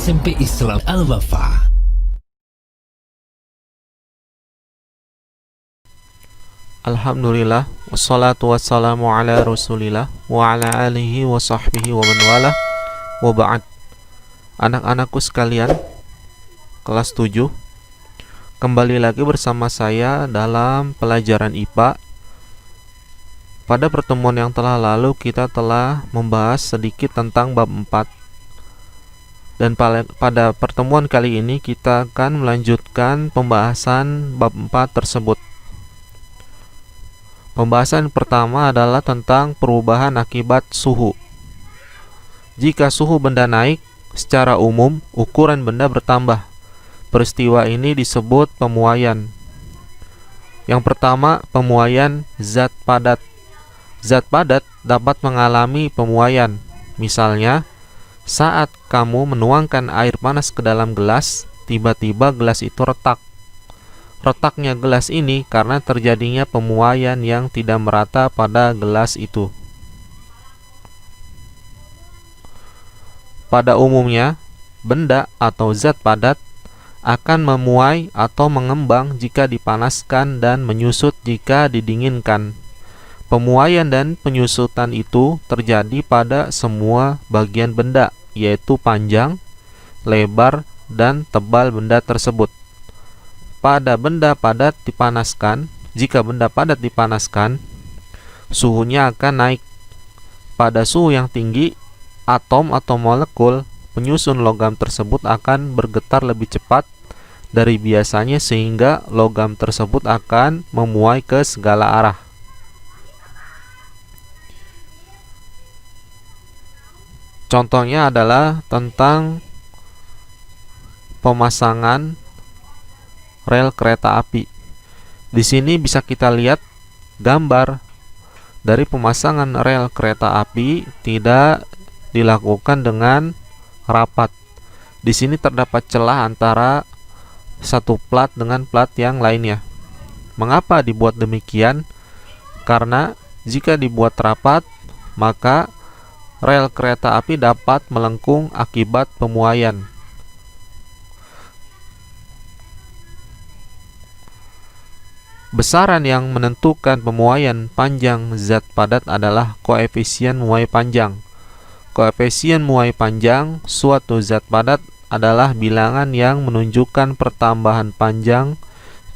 SMP Islam Al-Wafa. Alhamdulillah, wassalatu wassalamu ala rasulillah wa ala alihi wa sahbihi wa man wala wa ba'd. Anak-anakku sekalian, kelas 7, kembali lagi bersama saya dalam pelajaran IPA. Pada pertemuan yang telah lalu kita telah membahas sedikit tentang bab 4. Dan pada pertemuan kali ini kita akan melanjutkan pembahasan bab 4 tersebut. Pembahasan pertama adalah tentang perubahan akibat suhu. Jika suhu benda naik, secara umum ukuran benda bertambah. Peristiwa ini disebut pemuaian. Yang pertama, pemuaian zat padat. Zat padat dapat mengalami pemuaian. Misalnya, saat kamu menuangkan air panas ke dalam gelas, tiba-tiba gelas itu retak. Retaknya gelas ini karena terjadinya pemuaian yang tidak merata pada gelas itu. Pada umumnya, benda atau zat padat akan memuai atau mengembang jika dipanaskan dan menyusut jika didinginkan. Pemuaian dan penyusutan itu terjadi pada semua bagian benda, yaitu panjang, lebar, dan tebal benda tersebut. Pada benda padat dipanaskan, jika benda padat dipanaskan, suhunya akan naik. Pada suhu yang tinggi, atom atau molekul penyusun logam tersebut akan bergetar lebih cepat dari biasanya sehingga logam tersebut akan memuai ke segala arah. Contohnya adalah tentang pemasangan rel kereta api. Di sini bisa kita lihat gambar dari pemasangan rel kereta api tidak dilakukan dengan rapat. Di sini terdapat celah antara satu plat dengan plat yang lainnya. Mengapa dibuat demikian? Karena jika dibuat rapat, maka rel kereta api dapat melengkung akibat pemuaian. Besaran yang menentukan pemuaian panjang zat padat adalah koefisien muai panjang. Koefisien muai panjang suatu zat padat adalah bilangan yang menunjukkan pertambahan panjang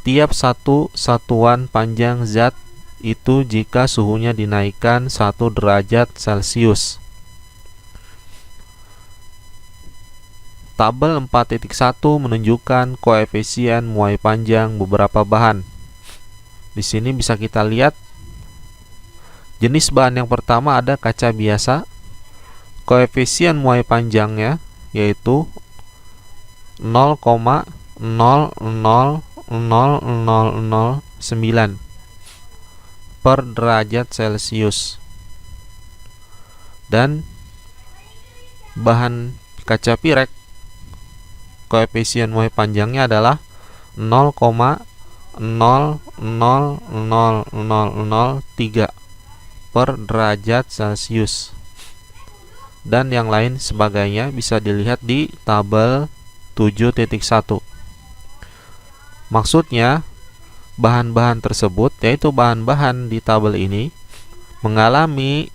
tiap satu satuan panjang zat itu jika suhunya dinaikkan 1 derajat Celcius. Tabel 4.1 menunjukkan koefisien muai panjang beberapa bahan. Di sini bisa kita lihat jenis bahan yang pertama ada kaca biasa. Koefisien muai panjangnya yaitu 0,000009 per derajat Celcius. Dan bahan kaca pirek koefisien muai panjangnya adalah 0,000003 per derajat Celcius. Dan yang lain sebagainya bisa dilihat di tabel 7.1. Maksudnya, bahan-bahan tersebut, yaitu bahan-bahan di tabel ini, mengalami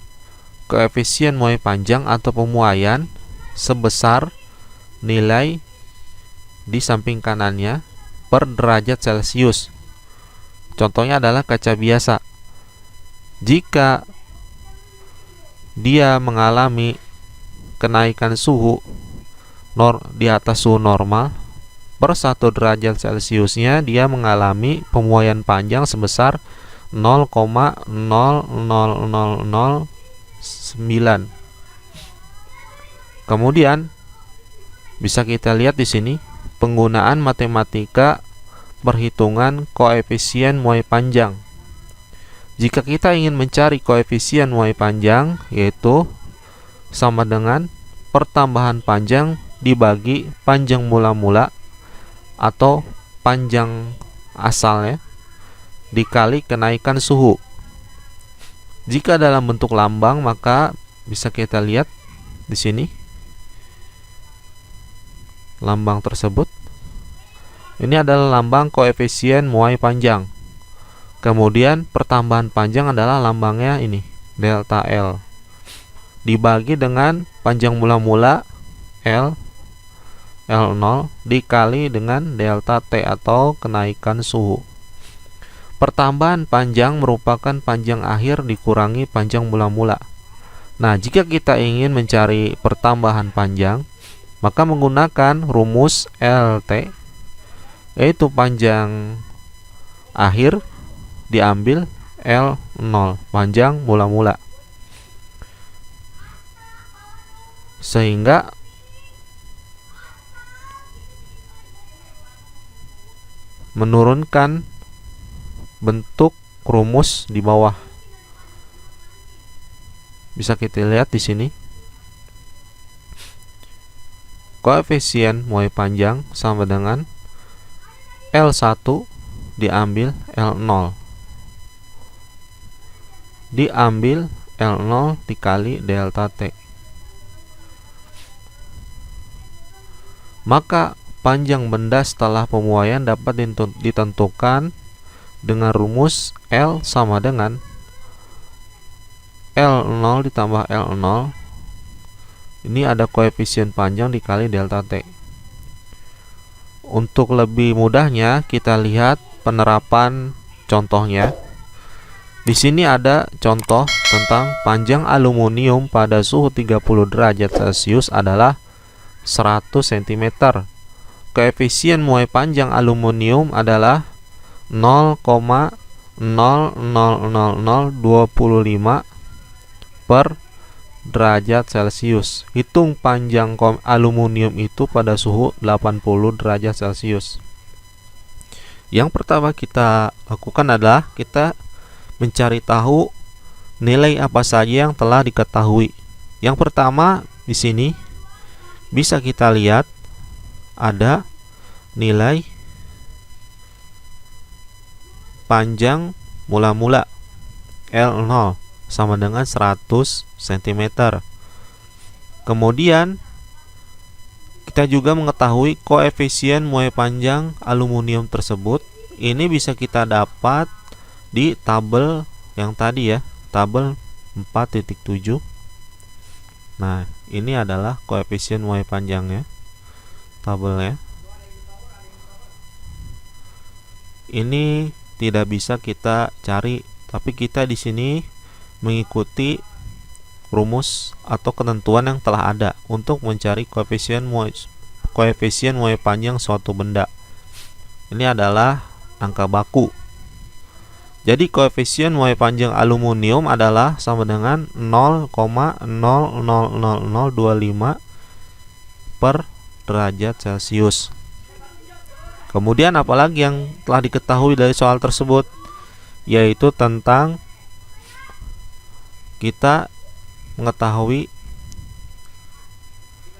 koefisien muai panjang atau pemuaian sebesar nilai di samping kanannya per derajat Celcius. Contohnya adalah kaca biasa. Jika dia mengalami kenaikan suhu di atas suhu normal, per 1 derajat Celciusnya dia mengalami pemuaian panjang sebesar 0,000009. Kemudian bisa kita lihat di sini penggunaan matematika perhitungan koefisien muai panjang. Jika kita ingin mencari koefisien muai panjang, yaitu sama dengan pertambahan panjang dibagi panjang mula-mula atau panjang asalnya dikali kenaikan suhu. Jika dalam bentuk lambang, maka bisa kita lihat di sini lambang tersebut. Ini adalah lambang koefisien muai panjang. Kemudian pertambahan panjang adalah lambangnya ini, delta L. Dibagi dengan panjang mula-mula L0 dikali dengan delta T atau kenaikan suhu. Pertambahan panjang merupakan panjang akhir dikurangi panjang mula-mula. Nah, jika kita ingin mencari pertambahan panjang, maka menggunakan rumus LT, yaitu panjang akhir diambil L0, panjang mula-mula. Sehingga menurunkan bentuk rumus di bawah. Bisa kita lihat di sini. Koefisien muai panjang sama dengan L1 diambil L0 diambil L0 dikali delta T. Maka panjang benda setelah pemuaian dapat ditentukan dengan rumus L sama dengan L0 ditambah L0. Ini ada koefisien panjang dikali delta T. Untuk lebih mudahnya kita lihat penerapan contohnya. Di sini ada contoh tentang panjang aluminium pada suhu 30 derajat Celcius adalah 100 cm. Koefisien muai panjang aluminium adalah 0,00025 per derajat Celcius. Hitung panjang aluminium itu pada suhu 80 derajat Celcius. Yang pertama kita lakukan adalah kita mencari tahu nilai apa saja yang telah diketahui. Yang pertama di sini bisa kita lihat ada nilai panjang mula-mula L0 sama dengan 100 cm. Kemudian kita juga mengetahui koefisien muai panjang aluminium tersebut. Ini bisa kita dapat di tabel yang tadi ya, tabel 4.7. Nah, ini adalah koefisien muai panjangnya, tabelnya. Ini tidak bisa kita cari, tapi kita di sini mengikuti rumus atau ketentuan yang telah ada untuk mencari koefisien muai panjang suatu benda. Ini adalah angka baku. Jadi koefisien muai panjang aluminium adalah sama dengan 0,00025 per derajat Celcius. Kemudian apalagi yang telah diketahui dari soal tersebut, yaitu tentang kita mengetahui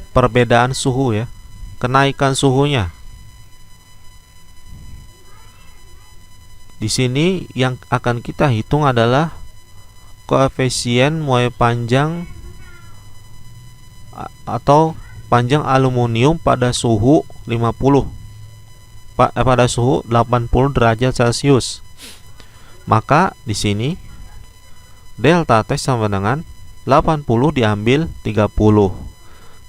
perbedaan suhu ya, kenaikan suhunya. Di sini yang akan kita hitung adalah koefisien muai panjang atau panjang aluminium pada suhu 80 derajat Celcius. Maka di sini delta T sama dengan 80 diambil 30.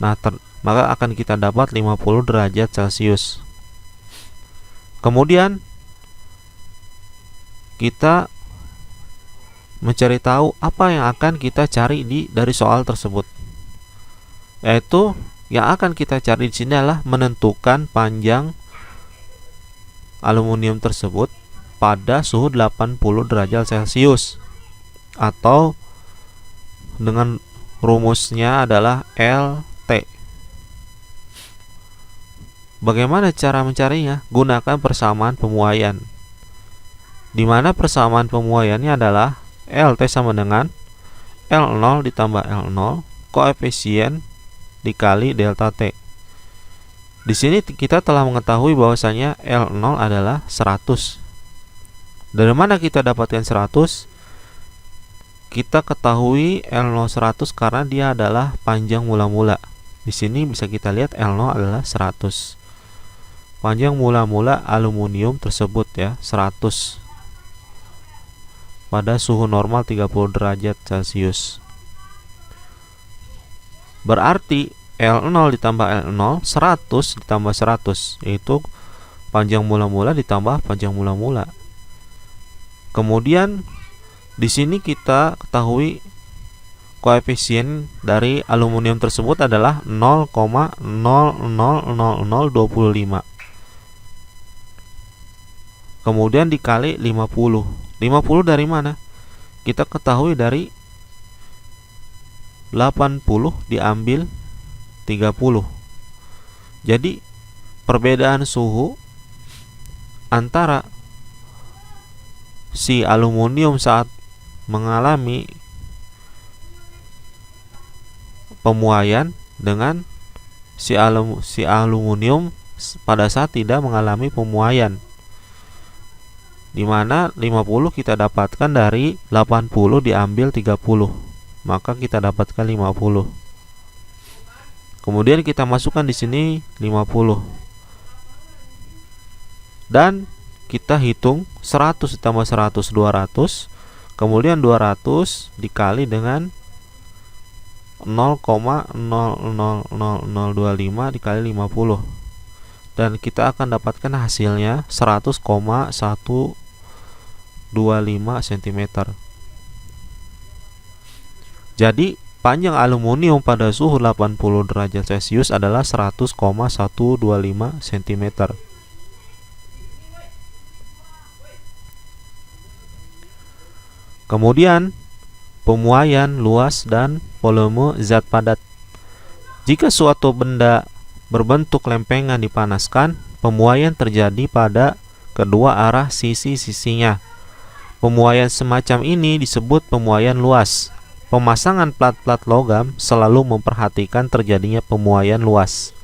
Nah, maka akan kita dapat 50 derajat Celcius. Kemudian kita mencari tahu apa yang akan kita cari dari soal tersebut. Yaitu yang akan kita cari di sini adalah menentukan panjang aluminium tersebut pada suhu 80 derajat Celcius, atau dengan rumusnya adalah LT. Bagaimana cara mencarinya? Gunakan persamaan pemuaian, di mana persamaan pemuaiannya adalah LT sama dengan L0 ditambah L0 koefisien dikali delta T. Di sini kita telah mengetahui bahwasanya L0 adalah 100. Dari mana kita dapatkan 100? Kita ketahui L0 100 karena dia adalah panjang mula-mula. Di sini bisa kita lihat L0 adalah 100. Panjang mula-mula aluminium tersebut ya 100 pada suhu normal 30 derajat Celcius. Berarti L0 ditambah L0 100 ditambah 100, yaitu panjang mula-mula ditambah panjang mula-mula. Kemudian di sini kita ketahui koefisien dari aluminium tersebut adalah 0,000025. Kemudian dikali 50. 50 dari mana? Kita ketahui dari 80 diambil 30. Jadi perbedaan suhu antara si aluminium saat mengalami pemuaian dengan si aluminium pada saat tidak mengalami pemuaian, di mana 50 kita dapatkan dari 80 diambil 30, maka kita dapatkan 50. Kemudian kita masukkan di sini 50 dan kita hitung 100 ditambah 100 200, kemudian 200 dikali dengan 0,000025 dikali 50, dan kita akan dapatkan hasilnya 100,125 cm. Jadi panjang aluminium pada suhu 80 derajat Celcius adalah 100,125 cm. Kemudian pemuaian luas dan volume zat padat. Jika suatu benda berbentuk lempengan dipanaskan, pemuaian terjadi pada kedua arah sisi-sisinya. Pemuaian semacam ini disebut pemuaian luas. Pemasangan plat-plat logam selalu memperhatikan terjadinya pemuaian luas.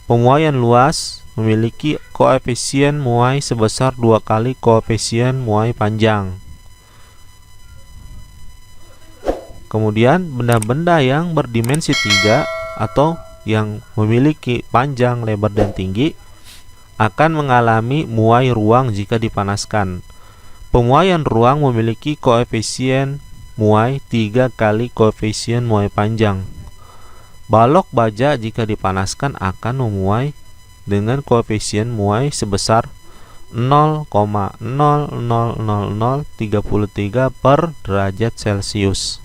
Pemuaian luas memiliki koefisien muai sebesar 2 kali koefisien muai panjang. Kemudian benda-benda yang berdimensi 3 atau yang memiliki panjang, lebar, dan tinggi akan mengalami muai ruang jika dipanaskan. Pemuaian ruang memiliki koefisien muai 3 kali koefisien muai panjang. Balok baja jika dipanaskan akan memuai dengan koefisien muai sebesar 0,00033 per derajat Celcius.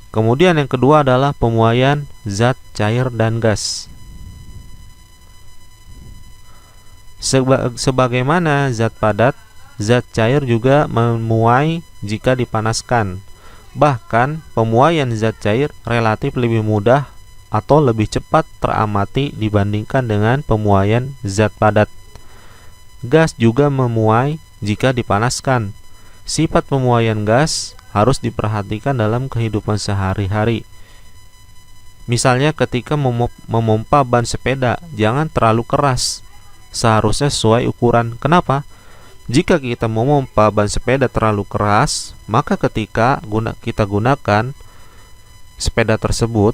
Kemudian yang kedua adalah pemuaian zat cair dan gas. Sebagaimana zat padat, zat cair juga memuai jika dipanaskan. Bahkan pemuaian zat cair relatif lebih mudah atau lebih cepat teramati dibandingkan dengan pemuaian zat padat. Gas juga memuai jika dipanaskan. Sifat pemuaian gas harus diperhatikan dalam kehidupan sehari-hari. Misalnya ketika memompa ban sepeda, jangan terlalu keras. Seharusnya sesuai ukuran. Kenapa? Jika kita memompa ban sepeda terlalu keras, maka ketika kita gunakan sepeda tersebut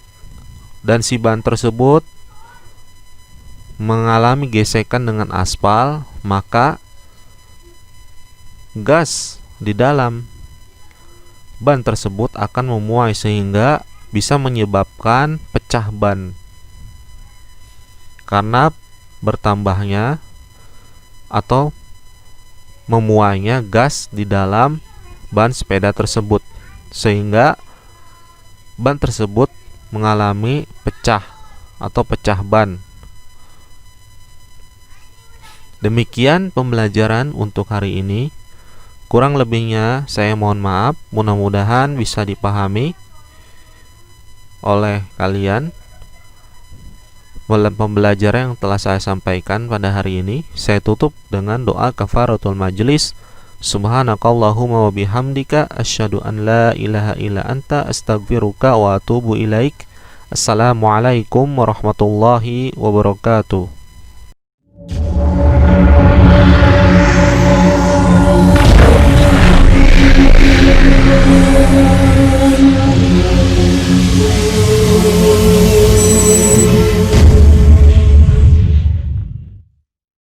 dan si ban tersebut mengalami gesekan dengan aspal, maka gas di dalam ban tersebut akan memuai sehingga bisa menyebabkan pecah ban karena bertambahnya atau memuainya gas di dalam ban sepeda tersebut, sehingga ban tersebut mengalami pecah atau pecah ban. Demikian pembelajaran untuk hari ini. Kurang lebihnya saya mohon maaf. Mudah-mudahan bisa dipahami oleh kalian dalam pembelajaran yang telah saya sampaikan pada hari ini. Saya tutup dengan doa kafaratul majlis. Subhanakallahumma wa bihamdika asyhadu an la ilaha illa anta astaghfiruka wa atubu ilaik. Assalamualaikum warahmatullahi wabarakatuh.